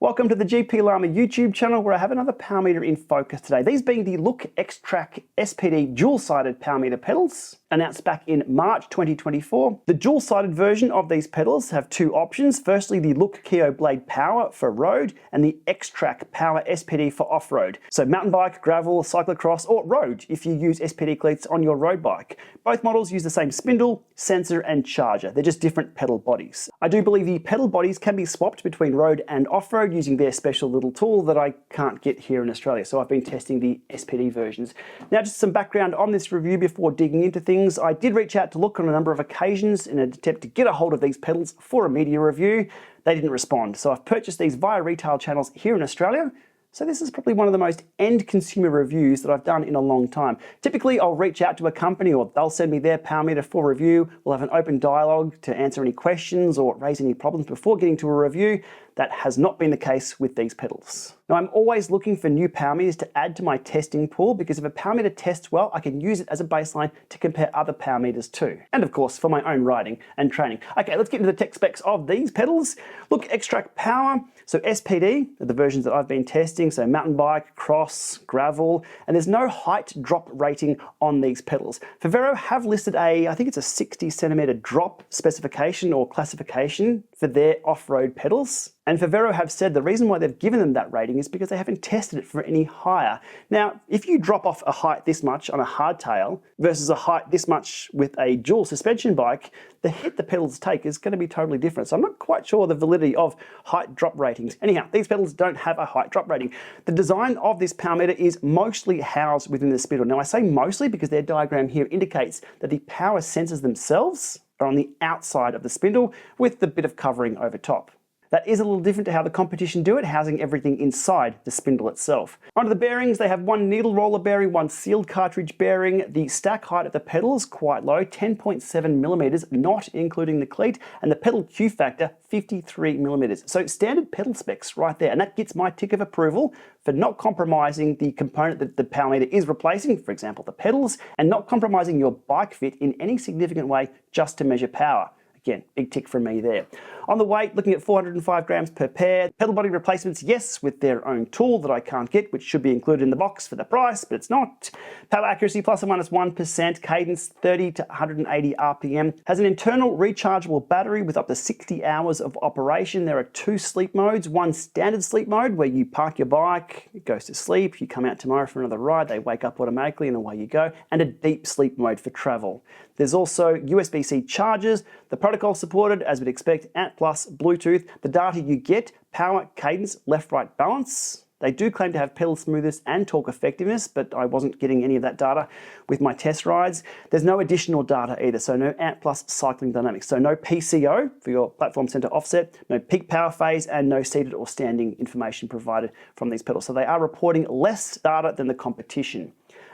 Welcome to the GPLama YouTube channel where I have another power meter in focus today. These being the LOOKCYCLE SPD dual-sided power meter pedals, announced back in March 2024. The dual-sided version of these pedals have two options. Firstly, the LOOKCYCLE Blade Power for road and the X-Track Power SPD for off-road. So mountain bike, gravel, cyclocross or road if you use SPD cleats on your road bike. Both models use the same spindle, sensor and charger. They're just different pedal bodies. I do believe the pedal bodies can be swapped between road and off-road using their special little tool that I can't get here in Australia. So I've been testing the SPD versions. Now just some background on this review before digging into things. I did reach out to Look on a number of occasions in an attempt to get a hold of these pedals for a media review. They didn't respond. So I've purchased these via retail channels here in Australia. So this is probably one of the most end consumer reviews that I've done in a long time. Typically I'll reach out to a company or they'll send me their power meter for review. We'll have an open dialogue to answer any questions or raise any problems before getting to a review. That has not been the case with these pedals. Now I'm always looking for new power meters to add to my testing pool because if a power meter tests well, I can use it as a baseline to compare other power meters too. And of course for my own riding and training. Okay, let's get into the tech specs of these pedals. Look, X-Track Power. So SPD are the versions that I've been testing. So mountain bike, cross, gravel, and there's no height drop rating on these pedals. Favero have listed I think it's a 60 centimeter drop specification or classification for their off-road pedals. And Favero have said the reason why they've given them that rating is because they haven't tested it for any higher. Now, if you drop off a height this much on a hardtail versus a height this much with a dual suspension bike, the hit the pedals take is going to be totally different. So I'm not quite sure the validity of height drop ratings. Anyhow, these pedals don't have a height drop rating. The design of this power meter is mostly housed within the spindle. Now I say mostly because their diagram here indicates that the power sensors themselves are on the outside of the spindle with the bit of covering over top. That is a little different to how the competition do it, housing everything inside the spindle itself. Onto the bearings, they have one needle roller bearing, one sealed cartridge bearing. The stack height of the pedals quite low, 10.7 millimeters, not including the cleat, and the pedal Q factor, 53 millimeters. So standard pedal specs right there, and that gets my tick of approval for not compromising the component that the power meter is replacing, for example, the pedals, and not compromising your bike fit in any significant way just to measure power. Again, big tick from me there. On the weight, looking at 405 grams per pair. Pedal body replacements, yes, with their own tool that I can't get, which should be included in the box for the price, but it's not. Power accuracy plus or minus 1%, cadence 30 to 180 RPM. Has an internal rechargeable battery with up to 60 hours of operation. There are two sleep modes. One standard sleep mode where you park your bike, it goes to sleep, you come out tomorrow for another ride, they wake up automatically and away you go. And a deep sleep mode for travel. There's also USB-C chargers. The protocol supported, as we'd expect, ANT+, Bluetooth. The data you get, power, cadence, left-right balance. They do claim to have pedal smoothness and torque effectiveness, but I wasn't getting any of that data with my test rides. There's no additional data either, so no ANT+ cycling dynamics. So no PCO for your platform center offset, no peak power phase, and no seated or standing information provided from these pedals. So they are reporting less data than the competition.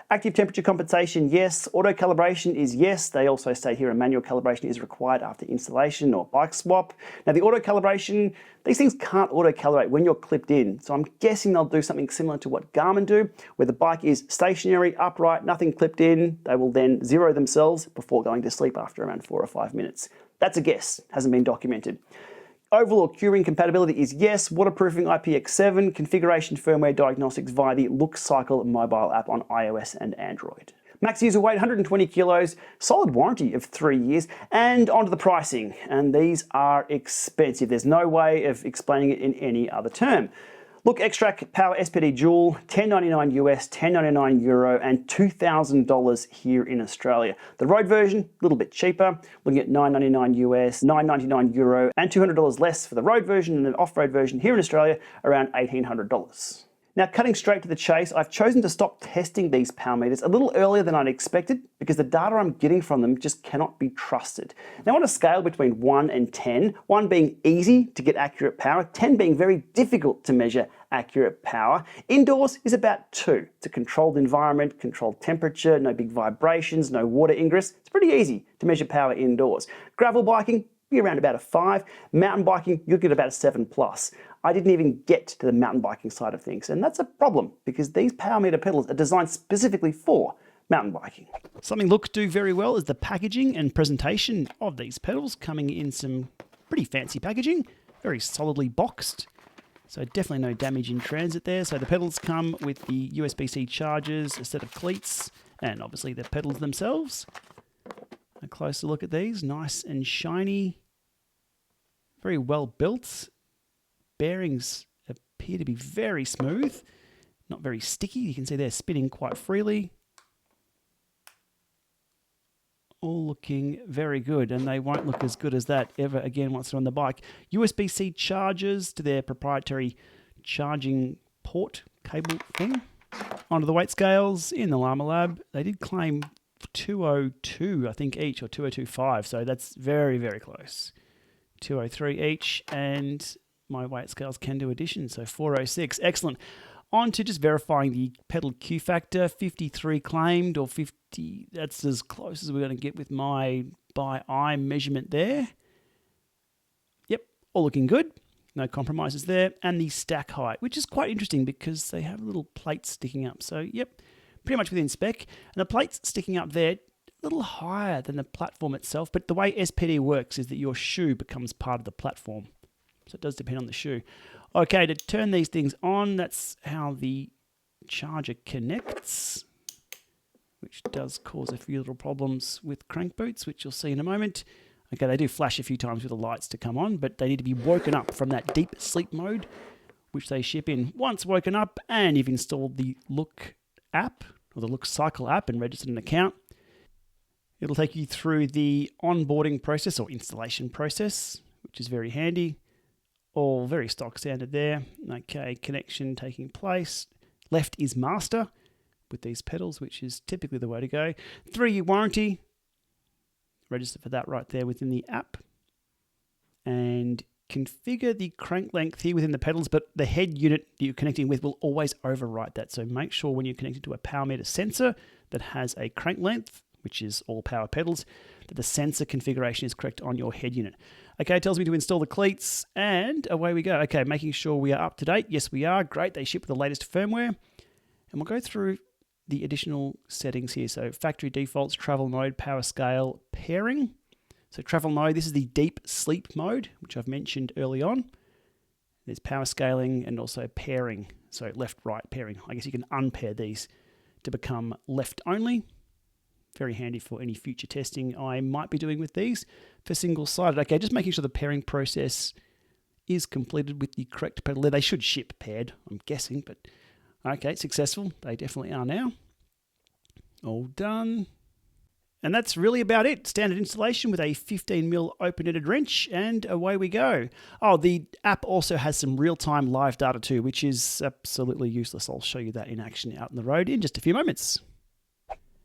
Active temperature compensation, yes. Auto calibration is yes. They also say here a manual calibration is required after installation or bike swap. Now the auto calibration, these things can't auto calibrate when you're clipped in. So I'm guessing they'll do something similar to what Garmin do, where the bike is stationary, upright, nothing clipped in. They will then zero themselves before going to sleep after around 4 or 5 minutes. That's a guess, hasn't been documented. Overall or curing compatibility is yes. Waterproofing IPX7, configuration firmware diagnostics via the LOOKCYCLE mobile app on iOS and Android. Max user weight 120 kilos, solid warranty of 3 years, and onto the pricing. And these are expensive. There's no way of explaining it in any other term. Look, X-Track Power SPD Dual, $10.99 US, $10.99 Euro, and $2,000 here in Australia. The road version, a little bit cheaper, looking at $9.99 US, $9.99 Euro, and $200 less for the road version, and the off-road version here in Australia, around $1,800. Now, cutting straight to the chase, I've chosen to stop testing these power meters a little earlier than I'd expected because the data I'm getting from them just cannot be trusted. Now, on a scale between 1 and 10, 1 being easy to get accurate power, 10 being very difficult to measure accurate power, indoors is about 2. It's a controlled environment, controlled temperature, no big vibrations, no water ingress. It's pretty easy to measure power indoors. Gravel biking, be around about a 5. Mountain biking, you'll get about a 7+. I didn't even get to the mountain biking side of things, and that's a problem because these power meter pedals are designed specifically for mountain biking. Something Look do very well is the packaging and presentation of these pedals, coming in some pretty fancy packaging, very solidly boxed. So definitely no damage in transit there. So the pedals come with the USB-C chargers, a set of cleats, and obviously the pedals themselves. A closer look at these, nice and shiny, very well built. Bearings appear to be very smooth, not very sticky. You can see they're spinning quite freely. All looking very good, and they won't look as good as that ever again once they're on the bike. USB-C chargers to their proprietary charging port cable thing. Onto the weight scales in the Llama Lab. They did claim 202, I think, each, or 202.5, so that's very, very close. 203 each, and my weight scales can do addition, so 406. Excellent. On to just verifying the pedal Q factor, 53 claimed, or 50, that's as close as we're going to get with my by eye measurement there. Yep, all looking good. No compromises there. And the stack height, which is quite interesting because they have little plates sticking up. So, yep, pretty much within spec. And the plates sticking up there, a little higher than the platform itself. But the way SPD works is that your shoe becomes part of the platform. So it does depend on the shoe. Okay, to turn these things on, that's how the charger connects, which does cause a few little problems with crank boots, which you'll see in a moment. Okay, they do flash a few times with the lights to come on, but they need to be woken up from that deep sleep mode, which they ship in. Once woken up and you've installed the Look app, or the LOOKCYCLE app, and registered an account, it'll take you through the onboarding process or installation process, which is very handy. All very stock standard there. Okay, connection taking place. Left is master with these pedals, which is typically the way to go. 3-year warranty. Register for that right there within the app. And configure the crank length here within the pedals, but the head unit that you're connecting with will always overwrite that. So make sure when you're connected to a power meter sensor that has a crank length, which is all power pedals, that the sensor configuration is correct on your head unit. Okay, it tells me to install the cleats, and away we go. Okay, making sure we are up to date. Yes, we are. Great, they ship with the latest firmware. And we'll go through the additional settings here. So factory defaults, travel mode, power scale, pairing. So travel mode, this is the deep sleep mode, which I've mentioned early on. There's power scaling and also pairing. So left-right pairing. I guess you can unpair these to become left only. Very handy for any future testing I might be doing with these. For single-sided, okay, just making sure the pairing process is completed with the correct pedal there. They should ship paired, I'm guessing, but okay, successful. They definitely are now. All done. And that's really about it. Standard installation with a 15mm open-ended wrench, and away we go. Oh, the app also has some real-time live data too, which is absolutely useless. I'll show you that in action out on the road in just a few moments.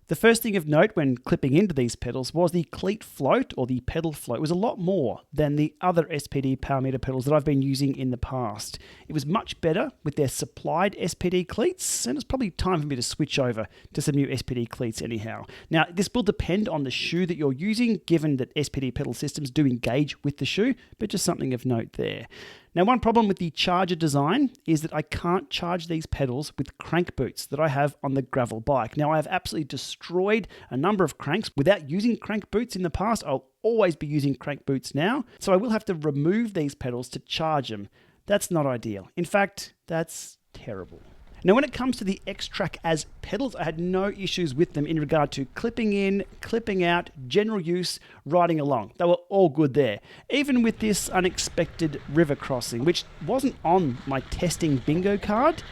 The first thing of note when clipping into these pedals was the Cleat Float, or the pedal float, was a lot more than the other SPD power meter pedals that I've been using in the past. It was much better with their supplied SPD cleats, and it's probably time for me to switch over to some new SPD cleats anyhow. Now, this will depend on the shoe that you're using, given that SPD pedal systems do engage with the shoe, but just something of note there. Now, one problem with the charger design is that I can't charge these pedals with crank boots that I have on the gravel bike. Now, I have absolutely destroyed a number of cranks without using crank boots in the past. I'll always be using crank boots now, so I will have to remove these pedals to charge them. That's not ideal. In fact, that's terrible. Now, when it comes to the X-Track as pedals, I had no issues with them in regard to clipping in, clipping out, general use, riding along. They were all good there. Even with this unexpected river crossing, which wasn't on my testing bingo card,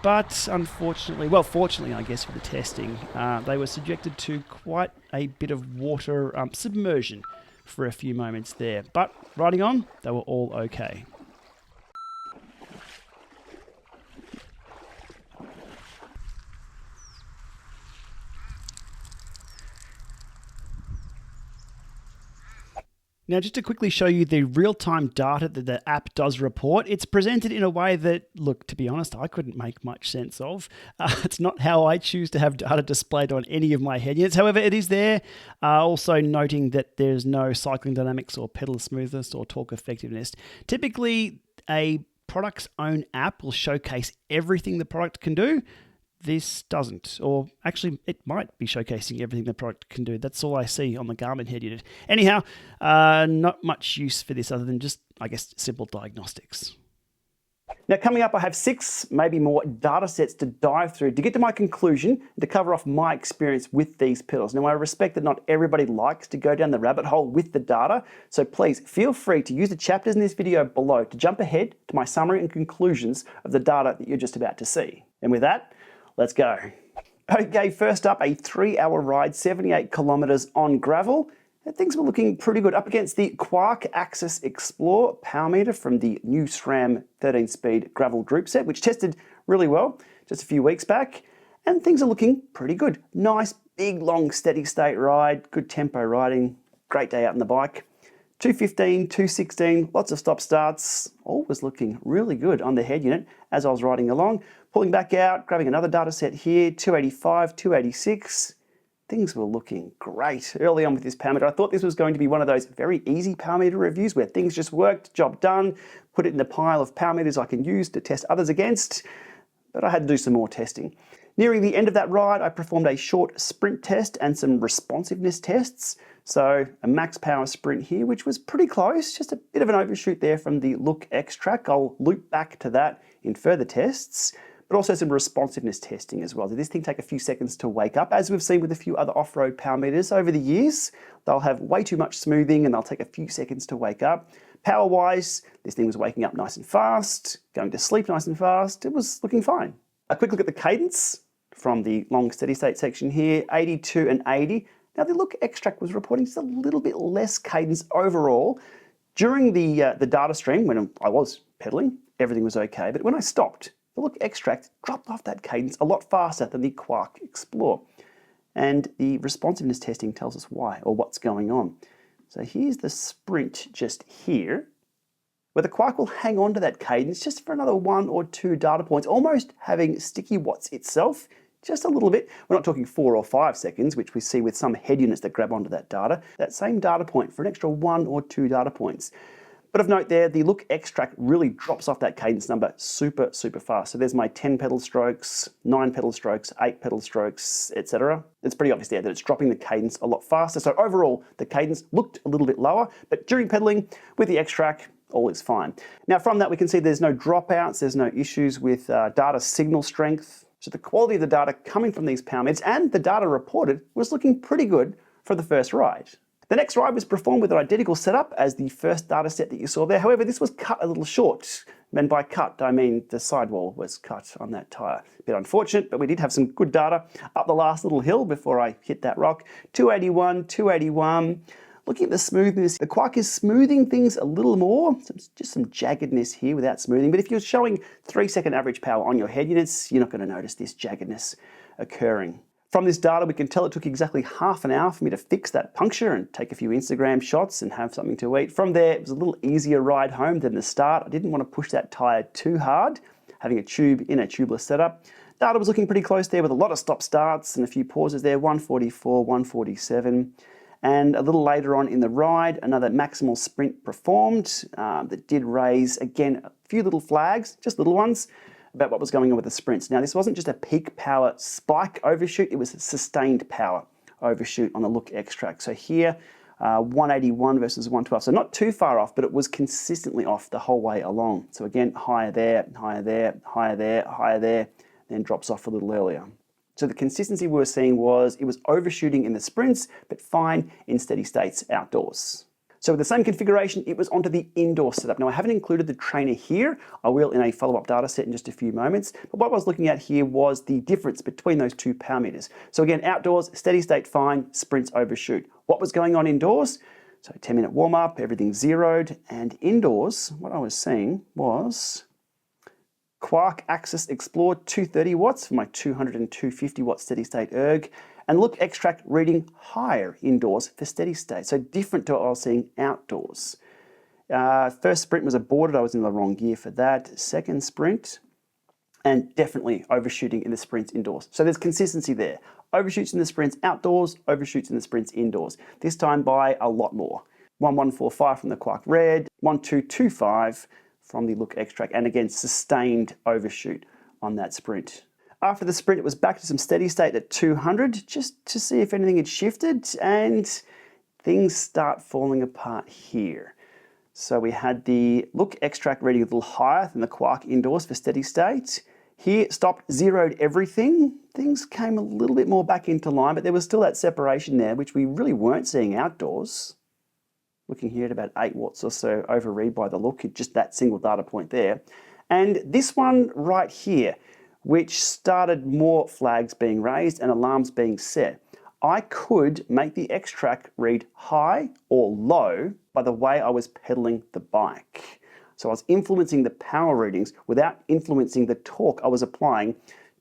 but unfortunately, well, fortunately, I guess, for the testing, they were subjected to quite a bit of water submersion for a few moments there. But riding on, they were all okay. Now, just to quickly show you the real-time data that the app does report, it's presented in a way that, look, to be honest, I couldn't make much sense of. It's not how I choose to have data displayed on any of my head units. However, it is there. Also noting that there's no cycling dynamics or pedal smoothness or torque effectiveness. Typically, a product's own app will showcase everything the product can do. This doesn't, or actually it might be showcasing everything the product can do. That's all I see on the Garmin head unit. Anyhow, not much use for this other than just, I guess, simple diagnostics. Now coming up, I have 6, maybe more data sets to dive through to get to my conclusion and to cover off my experience with these pedals. Now I respect that not everybody likes to go down the rabbit hole with the data, so please feel free to use the chapters in this video below to jump ahead to my summary and conclusions of the data that you're just about to see. And with that, let's go. Okay, first up, a 3-hour ride, 78 kilometers on gravel. And things were looking pretty good up against the Quark Axis Explore power meter from the new SRAM 13-speed gravel group set, which tested really well just a few weeks back. And things are looking pretty good. Nice, big, long, steady state ride, good tempo riding, great day out on the bike. 215, 216, lots of stop starts, all was looking really good on the head unit as I was riding along. Pulling back out, grabbing another data set here, 285, 286. Things were looking great early on with this power meter. I thought this was going to be one of those very easy power meter reviews where things just worked, job done, put it in the pile of power meters I can use to test others against, but I had to do some more testing. Nearing the end of that ride, I performed a short sprint test and some responsiveness tests. So a max power sprint here, which was pretty close, just a bit of an overshoot there from the LOOKCYCLE. I'll loop back to that in further tests, but also some responsiveness testing as well. Did this thing take a few seconds to wake up? As we've seen with a few other off-road power meters over the years, they'll have way too much smoothing and they'll take a few seconds to wake up. Power-wise, this thing was waking up nice and fast, going to sleep nice and fast. It was looking fine. A quick look at the cadence from the long steady state section here, 82 and 80. Now the LOOKCYCLE was reporting just a little bit less cadence overall. During the data stream, when I was pedaling, everything was okay, but when I stopped, the LOOKCYCLE dropped off that cadence a lot faster than the Quark Explore. And the responsiveness testing tells us why, or what's going on. So here's the sprint just here, where the Quark will hang on to that cadence just for another 1 or 2 data points, almost having sticky watts itself, just a little bit. We're not talking 4 or 5 seconds, which we see with some head units that grab onto that data. That same data point for an extra 1 or 2 data points. But of note there, the LOOKCYCLE really drops off that cadence number super, super fast. So there's my 10 pedal strokes, 9 pedal strokes, 8 pedal strokes, etc. It's pretty obvious there that it's dropping the cadence a lot faster. So overall, the cadence looked a little bit lower, but during pedaling with the X-Track, all is fine. Now from that, we can see there's no dropouts, there's no issues with data signal strength. So the quality of the data coming from these power meters and the data reported was looking pretty good for the first ride. The next ride was performed with an identical setup as the first data set that you saw there. However, this was cut a little short. And by cut, I mean the sidewall was cut on that tyre. A bit unfortunate, but we did have some good data up the last little hill before I hit that rock. 281, 281. Looking at the smoothness, the Quark is smoothing things a little more. Just some jaggedness here without smoothing. But if you're showing 3-second average power on your head units, you're not going to notice this jaggedness occurring. From this data, we can tell it took exactly half an hour for me to fix that puncture and take a few Instagram shots and have something to eat. From there, it was a little easier ride home than the start. I didn't want to push that tyre too hard, having a tube in a tubeless setup. Data was looking pretty close there with a lot of stop starts and a few pauses there, 144, 147. And a little later on in the ride, another maximal sprint performed that did raise, again, a few little flags, just little ones, about what was going on with the sprints. Now, this wasn't just a peak power spike overshoot, it was a sustained power overshoot on the LOOKCYCLE. So here, 181 versus 112. So not too far off, but it was consistently off the whole way along. So again, higher there, higher there, higher there, higher there, then drops off a little earlier. So the consistency we were seeing was it was overshooting in the sprints, but fine in steady states outdoors. So with the same configuration, it was onto the indoor setup. Now I haven't included the trainer here. I will in a follow-up data set in just a few moments. But what I was looking at here was the difference between those two power meters. So again, outdoors, steady state fine, sprints overshoot. What was going on indoors? So 10-minute warm-up, everything zeroed. And indoors, what I was seeing was Quark Axis Explore 230 watts for my 200 and 250 watt steady state erg. And LOOKCYCLE reading higher indoors for steady state, so different to what I was seeing outdoors. First sprint was aborted, I was in the wrong gear for that. Second sprint, and definitely overshooting in the sprints indoors. So there's consistency there. Overshoots in the sprints outdoors, overshoots in the sprints indoors. This time by a lot more. 1145 from the Quark Red, 1225 from the LOOKCYCLE, and again, sustained overshoot on that sprint. After the sprint, it was back to some steady state at 200, just to see if anything had shifted, and things start falling apart here. So we had the look extract reading a little higher than the quark indoors for steady state. Here it stopped, zeroed everything. Things came a little bit more back into line, but there was still that separation there, which we really weren't seeing outdoors. Looking here at about 8 watts or so overread by the look, just that single data point there. And this one right here, which started more flags being raised and alarms being set. I could make the extract read high or low by the way I was pedaling the bike. So I was influencing the power readings without influencing the torque I was applying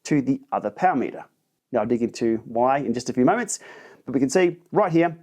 to the other power meter. Now I'll dig into why in just a few moments, but we can see right here,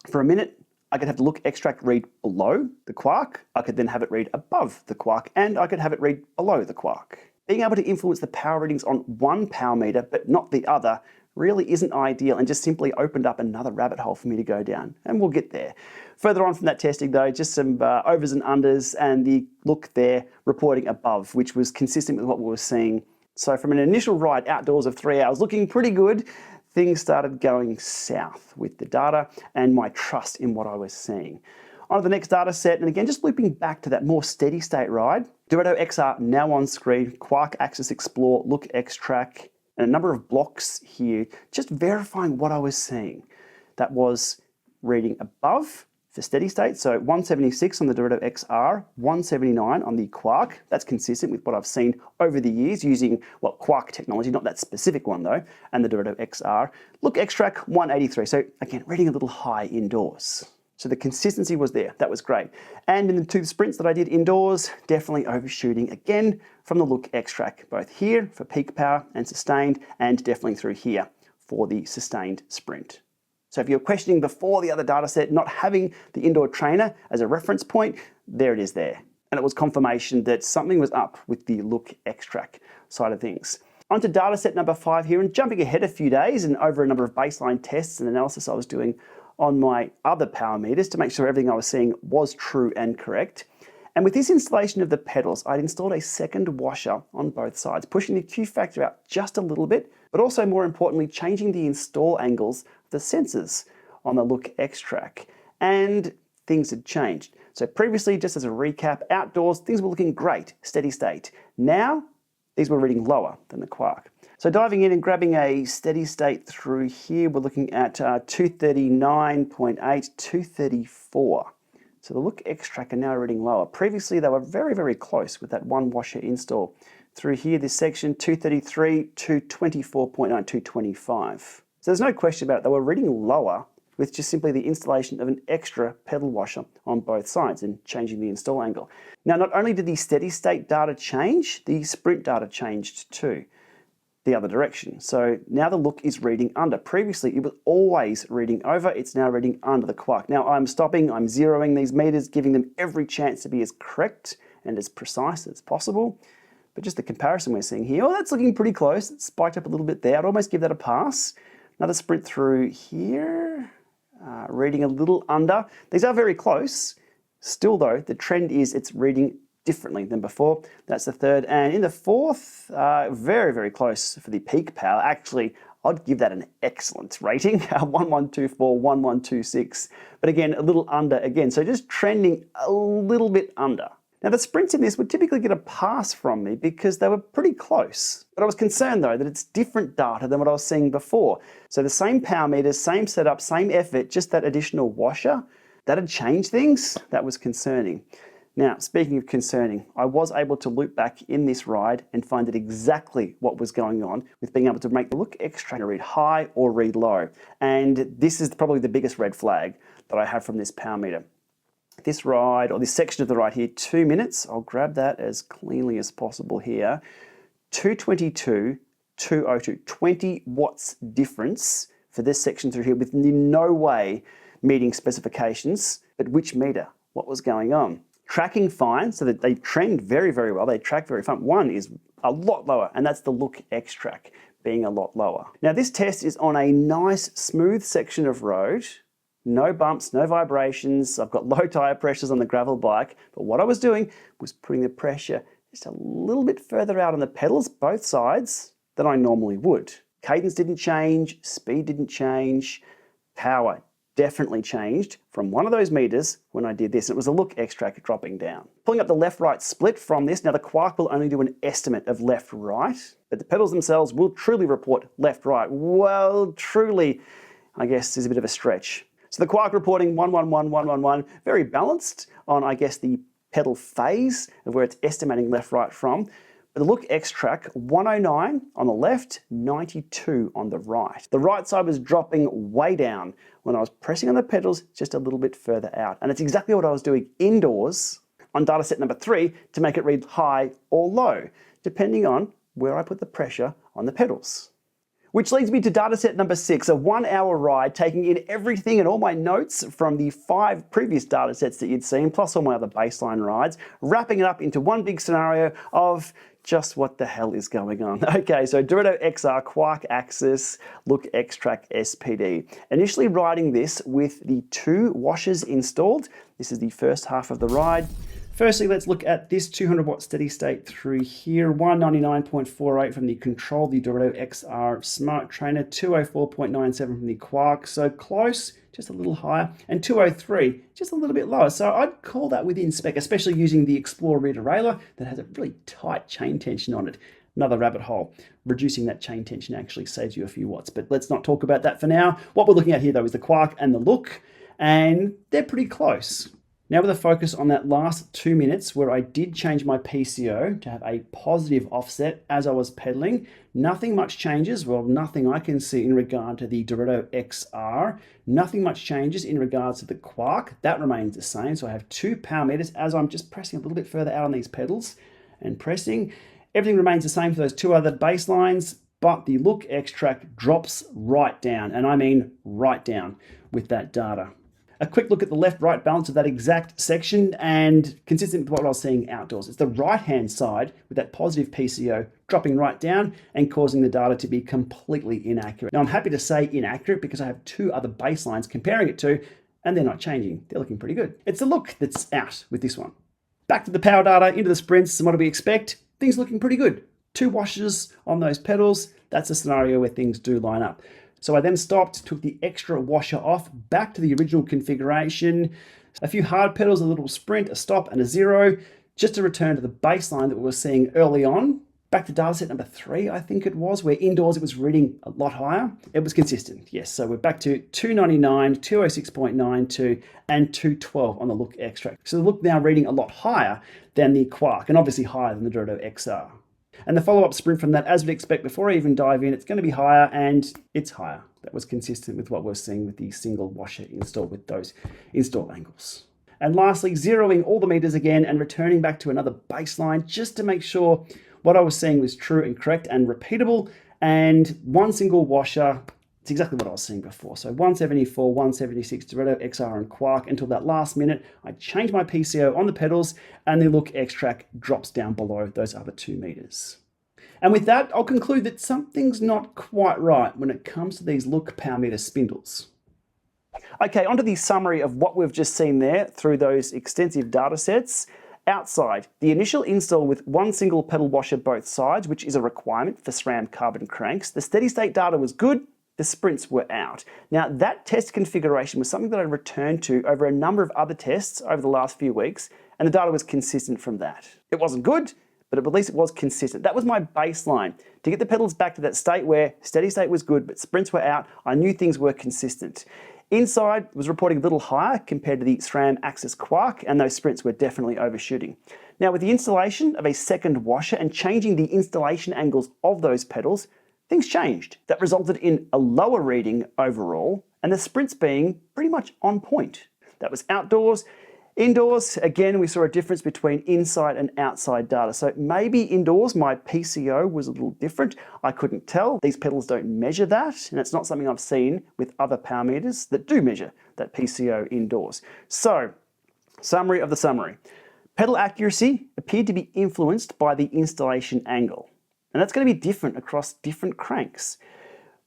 for a minute, I could have the look extract read below the quark, I could then have it read above the quark, and I could have it read below the quark. Being able to influence the power readings on one power meter but not the other really isn't ideal and just simply opened up another rabbit hole for me to go down, and we'll get there. Further on from that testing though, just some overs and unders and the look there reporting above, which was consistent with what we were seeing. So from an initial ride outdoors of 3 hours looking pretty good, things started going south with the data and my trust in what I was seeing. On to the next data set, and again, just looping back to that more steady state ride. Dorado XR now on screen, Quark Axis Explore, Look Extract, and a number of blocks here, just verifying what I was seeing. That was reading above for steady state, so 176 on the Dorado XR, 179 on the Quark. That's consistent with what I've seen over the years using, well, Quark technology, not that specific one though, and the Dorado XR. Look Extract, 183, so again, reading a little high indoors. So the consistency was there, that was great. And in the 2 sprints that I did indoors, definitely overshooting again from the look extract, both here for peak power and sustained, and definitely through here for the sustained sprint. So if you're questioning before the other data set not having the indoor trainer as a reference point, there it is there. And it was confirmation that something was up with the look extract side of things. On to data set number 5 here, and jumping ahead a few days and over a number of baseline tests and analysis I was doing on my other power meters to make sure everything I was seeing was true and correct. And with this installation of the pedals, I'd installed a second washer on both sides, pushing the Q factor out just a little bit, but also more importantly, changing the install angles of the sensors on the look extract. And things had changed. So previously, just as a recap, outdoors, things were looking great, steady state. Now, these were reading lower than the Quark. So diving in and grabbing a steady state through here, we're looking at 239.8, 234. So the look extract are now reading lower. Previously, they were very, very close with that one washer install. Through here, this section, 233, 224.9, 225. So there's no question about it, they were reading lower with just simply the installation of an extra pedal washer on both sides and changing the install angle. Now, not only did the steady state data change, the sprint data changed too, the other direction. So now the look is reading under. Previously, it was always reading over, it's now reading under the Quark. Now I'm stopping, I'm zeroing these meters, giving them every chance to be as correct and as precise as possible. But just the comparison we're seeing here, oh, that's looking pretty close. It spiked up a little bit there. I'd almost give that a pass. Another sprint through here, reading a little under. These are very close. Still though, the trend is it's reading differently than before. That's the third. And in the fourth, very, very close for the peak power. Actually, I'd give that an excellent rating, 1124, 1126. But again, a little under again. So just trending a little bit under. Now the sprints in this would typically get a pass from me because they were pretty close. But I was concerned though that it's different data than what I was seeing before. So the same power meters, same setup, same effort, just that additional washer, that had changed things. That was concerning. Now, speaking of concerning, I was able to loop back in this ride and find out exactly what was going on with being able to make the look extract read high or read low. And this is probably the biggest red flag that I have from this power meter. This ride, or this section of the ride here, 2 minutes, I'll grab that as cleanly as possible here. 222, 202, 20 watts difference for this section through here with no way meeting specifications, but which meter? What was going on? Tracking fine, so that they trend very, very well. They track very fine. One is a lot lower, and that's the look extract being a lot lower. Now this test is on a nice smooth section of road. No bumps, no vibrations. I've got low tire pressures on the gravel bike, but what I was doing was putting the pressure just a little bit further out on the pedals, both sides, than I normally would. Cadence didn't change, speed didn't change, power definitely changed from one of those meters when I did this. It was a look extract dropping down. Pulling up the left-right split from this, now the quark will only do an estimate of left-right, but the pedals themselves will truly report left-right. Well, truly, I guess, is a bit of a stretch. So the quark reporting 111, 111, very balanced on, I guess, the pedal phase of where it's estimating left-right from. But the look extract 109 on the left, 92 on the right. The right side was dropping way down when I was pressing on the pedals just a little bit further out. And it's exactly what I was doing indoors on dataset number 3 to make it read high or low, depending on where I put the pressure on the pedals. Which leads me to dataset number 6, a 1-hour ride taking in everything and all my notes from the 5 previous datasets that you'd seen, plus all my other baseline rides, wrapping it up into one big scenario of just what the hell is going on. Okay, so Dorado XR quark axis look extract SPD. Initially riding this with the 2 washers installed. This is the first half of the ride. Firstly, let's look at this 200 watt steady state through here. 199.48 from the Control, the Dorado XR Smart Trainer, 204.97 from the Quark, so close, just a little higher, and 203, just a little bit lower. So I'd call that within spec, especially using the Explorer derailleur that has a really tight chain tension on it. Another rabbit hole. Reducing that chain tension actually saves you a few watts, but let's not talk about that for now. What we're looking at here though is the Quark and the Look, and they're pretty close. Now with a focus on that last 2 minutes where I did change my PCO to have a positive offset as I was pedaling, nothing much changes. Well, nothing I can see in regard to the Dorado XR. Nothing much changes in regards to the Quark. That remains the same. So I have 2 power meters as I'm just pressing a little bit further out on these pedals and pressing. Everything remains the same for those 2 other baselines, but the look extract drops right down, and I mean right down with that data. A quick look at the left-right balance of that exact section, and consistent with what I was seeing outdoors. It's the right-hand side with that positive PCO dropping right down and causing the data to be completely inaccurate. Now I'm happy to say inaccurate because I have 2 other baselines comparing it to, and they're not changing. They're looking pretty good. It's the look that's out with this one. Back to the power data, into the sprints, and what do we expect? Things looking pretty good. 2 washers on those pedals. That's a scenario where things do line up. So I then stopped, took the extra washer off, back to the original configuration, a few hard pedals, a little sprint, a stop, and a 0, just to return to the baseline that we were seeing early on. Back to dataset number 3, I think it was, where indoors it was reading a lot higher. It was consistent, yes. So we're back to 299, 206.92, and 212 on the look extract. So the look now reading a lot higher than the Quark, and obviously higher than the Dorado XR. And the follow-up sprint from that, as we'd expect before I even dive in, it's going to be higher, and it's higher. That was consistent with what we're seeing with the single washer install with those install angles. And lastly, zeroing all the meters again and returning back to another baseline just to make sure what I was seeing was true and correct and repeatable. And one single washer, it's exactly what I was seeing before. So 174, 176, Dorado XR and Quark until that last minute. I changed my PCO on the pedals and the look extract drops down below those other 2 meters. And with that, I'll conclude that something's not quite right when it comes to these look power meter spindles. Okay, onto the summary of what we've just seen there through those extensive data sets. Outside, the initial install with 1 single pedal washer both sides, which is a requirement for SRAM carbon cranks. The steady state data was good. The sprints were out. Now that test configuration was something that I returned to over a number of other tests over the last few weeks, and the data was consistent from that. It wasn't good, but at least it was consistent. That was my baseline. To get the pedals back to that state where steady state was good, but sprints were out, I knew things were consistent. Inside was reporting a little higher compared to the SRAM Axis Quark, and those sprints were definitely overshooting. Now with the installation of a second washer and changing the installation angles of those pedals, things changed. That resulted in a lower reading overall, and the sprints being pretty much on point. That was outdoors. Indoors, again, we saw a difference between inside and outside data. So maybe indoors, my PCO was a little different. I couldn't tell. These pedals don't measure that, and it's not something I've seen with other power meters that do measure that PCO indoors. So, summary of the summary. Pedal accuracy appeared to be influenced by the installation angle. And that's going to be different across different cranks.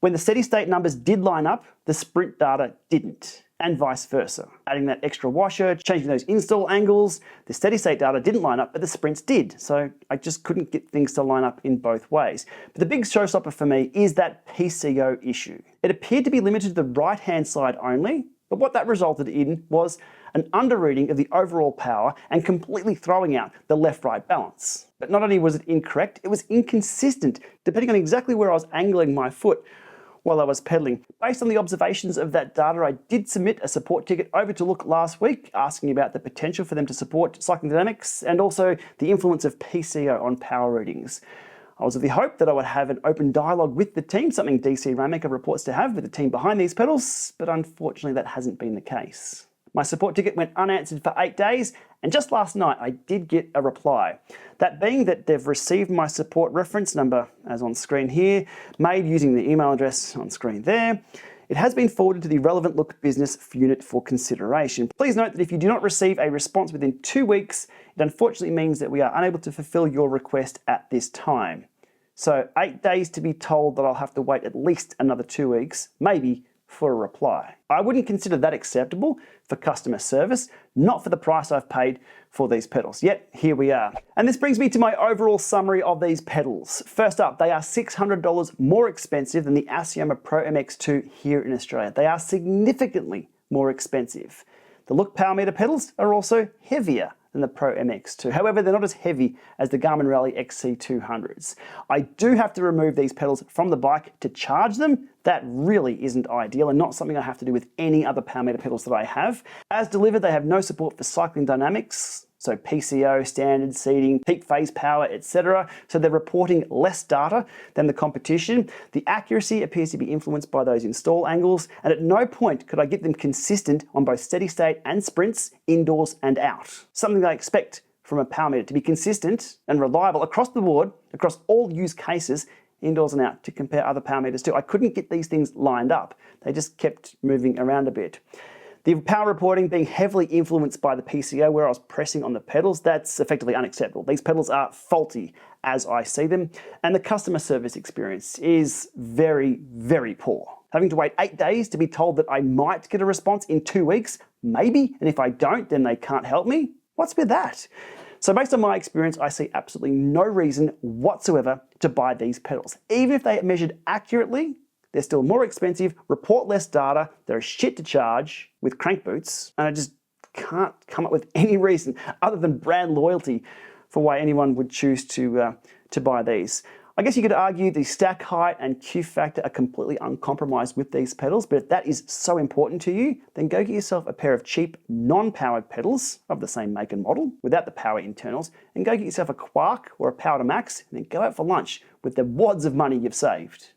When the steady state numbers did line up, the sprint data didn't, and vice versa. Adding that extra washer, changing those install angles, the steady state data didn't line up, but the sprints did. So I just couldn't get things to line up in both ways. But the big showstopper for me is that PCO issue. It appeared to be limited to the right-hand side only, But what that resulted in was an underreading of the overall power and completely throwing out the left-right balance. But not only was it incorrect, it was inconsistent, depending on exactly where I was angling my foot while I was pedaling. Based on the observations of that data, I did submit a support ticket over to Look last week, asking about the potential for them to support cycling dynamics and also the influence of PCO on power readings. I was of the hope that I would have an open dialogue with the team, something DC Rainmaker reports to have with the team behind these pedals, but unfortunately that hasn't been the case. My support ticket went unanswered for 8 days, and just last night I did get a reply. That being that they've received my support reference number, as on screen here, made using the email address on screen there. It has been forwarded to the relevant Look business unit for consideration. Please note that if you do not receive a response within 2 weeks, it unfortunately means that we are unable to fulfill your request at this time. So 8 days to be told that I'll have to wait at least another 2 weeks, maybe, for a reply. I wouldn't consider that acceptable for customer service, not for the price I've paid for these pedals. Yet, here we are. And this brings me to my overall summary of these pedals. First up, they are $600 more expensive than the Asioma Pro MX2 here in Australia. They are significantly more expensive. The Look Power Meter pedals are also heavier than the Pro MX2. However, they're not as heavy as the Garmin Rally XC200s. I do have to remove these pedals from the bike to charge them. That really isn't ideal and not something I have to do with any other power meter pedals that I have. As delivered, they have no support for cycling dynamics, so PCO, standard, seating, peak phase power, etc. So they're reporting less data than the competition. The accuracy appears to be influenced by those install angles, and at no point could I get them consistent on both steady state and sprints, indoors and out. Something I expect from a power meter to be consistent and reliable across the board, across all use cases, indoors and out, to compare other power meters to. I couldn't get these things lined up. They just kept moving around a bit. The power reporting being heavily influenced by the PCO where I was pressing on the pedals, that's effectively unacceptable. These pedals are faulty as I see them, and the customer service experience is very, very poor. Having to wait 8 days to be told that I might get a response in 2 weeks, maybe, and if I don't, then they can't help me? What's with that? So based on my experience, I see absolutely no reason whatsoever to buy these pedals. Even if they are measured accurately, they're still more expensive, report less data, they're a shit to charge with crank boots, and I just can't come up with any reason other than brand loyalty for why anyone would choose to buy these. I guess you could argue the stack height and Q factor are completely uncompromised with these pedals, but if that is so important to you, then go get yourself a pair of cheap, non-powered pedals of the same make and model, without the power internals, and go get yourself a Quark or a Power to Max, and then go out for lunch with the wads of money you've saved.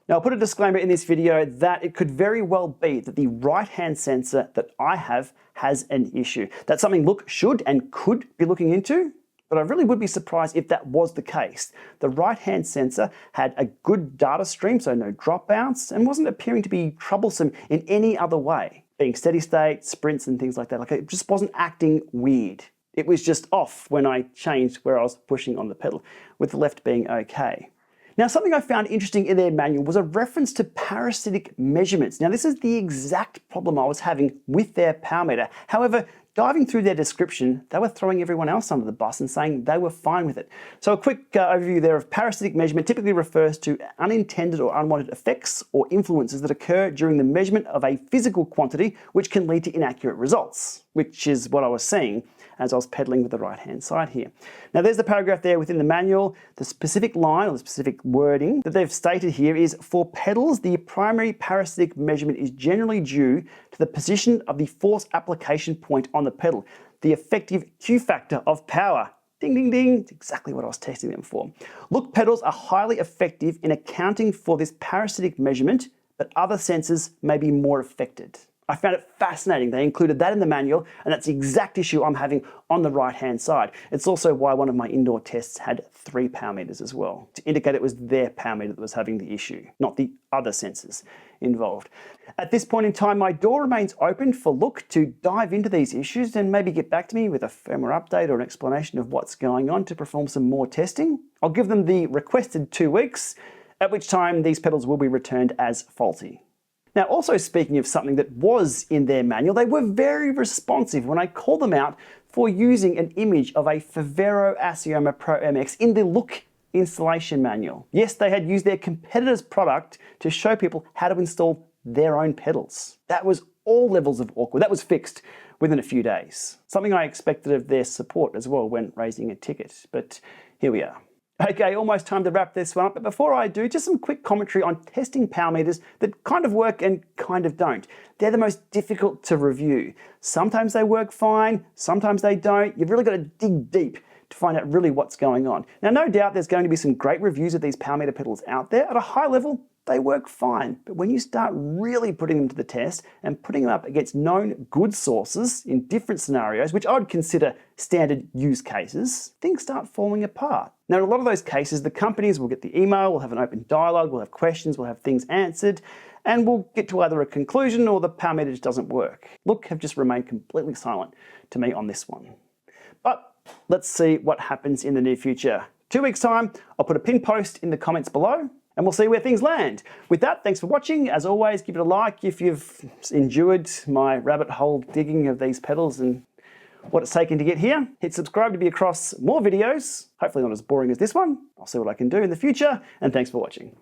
Now, I'll put a disclaimer in this video that it could very well be that the right-hand sensor that I have has an issue. That's something Look should and could be looking into, but I really would be surprised if that was the case. The right-hand sensor had a good data stream, so no drop bounce, and wasn't appearing to be troublesome in any other way, being steady state, sprints and things like that. Like, it just wasn't acting weird. It was just off when I changed where I was pushing on the pedal, with the left being okay. Now, something I found interesting in their manual was a reference to parasitic measurements. Now, this is the exact problem I was having with their power meter. However, diving through their description, they were throwing everyone else under the bus and saying they were fine with it. So a quick overview there of parasitic measurement typically refers to unintended or unwanted effects or influences that occur during the measurement of a physical quantity, which can lead to inaccurate results, which is what I was seeing as I was pedaling with the right-hand side here. Now, there's the paragraph there within the manual. The specific line or the specific wording that they've stated here is, for pedals, the primary parasitic measurement is generally due to the position of the force application point on the pedal, the effective Q factor of power. Ding, ding, ding. It's exactly what I was testing them for. Look pedals are highly effective in accounting for this parasitic measurement, but other sensors may be more affected. I found it fascinating. They included that in the manual, and that's the exact issue I'm having on the right-hand side. It's also why one of my indoor tests had 3 power meters as well, to indicate it was their power meter that was having the issue, not the other sensors involved. At this point in time, my door remains open for Look to dive into these issues and maybe get back to me with a firmware update or an explanation of what's going on to perform some more testing. I'll give them the requested 2 weeks, at which time these pedals will be returned as faulty. Now, also speaking of something that was in their manual, they were very responsive when I called them out for using an image of a Favero Asioma Pro MX in the Look installation manual. Yes, they had used their competitor's product to show people how to install their own pedals. That was all levels of awkward. That was fixed within a few days. Something I expected of their support as well when raising a ticket, but here we are. Okay, almost time to wrap this one up, but before I do, just some quick commentary on testing power meters that kind of work and kind of don't. They're the most difficult to review. Sometimes they work fine, sometimes they don't. You've really got to dig deep to find out really what's going on. Now, no doubt there's going to be some great reviews of these power meter pedals out there. At a high level, they work fine. But when you start really putting them to the test and putting them up against known good sources in different scenarios, which I would consider standard use cases, things start falling apart. Now, in a lot of those cases, the companies will get the email, we'll have an open dialogue, we'll have questions, we'll have things answered, and we'll get to either a conclusion or the power meter just doesn't work. Look have just remained completely silent to me on this one. But let's see what happens in the near future. 2 weeks' time, I'll put a pin post in the comments below, and we'll see where things land. With that, thanks for watching. As always, give it a like if you've endured my rabbit hole digging of these pedals and what it's taken to get here. Hit subscribe to be across more videos, hopefully not as boring as this one. I'll see what I can do in the future, and thanks for watching.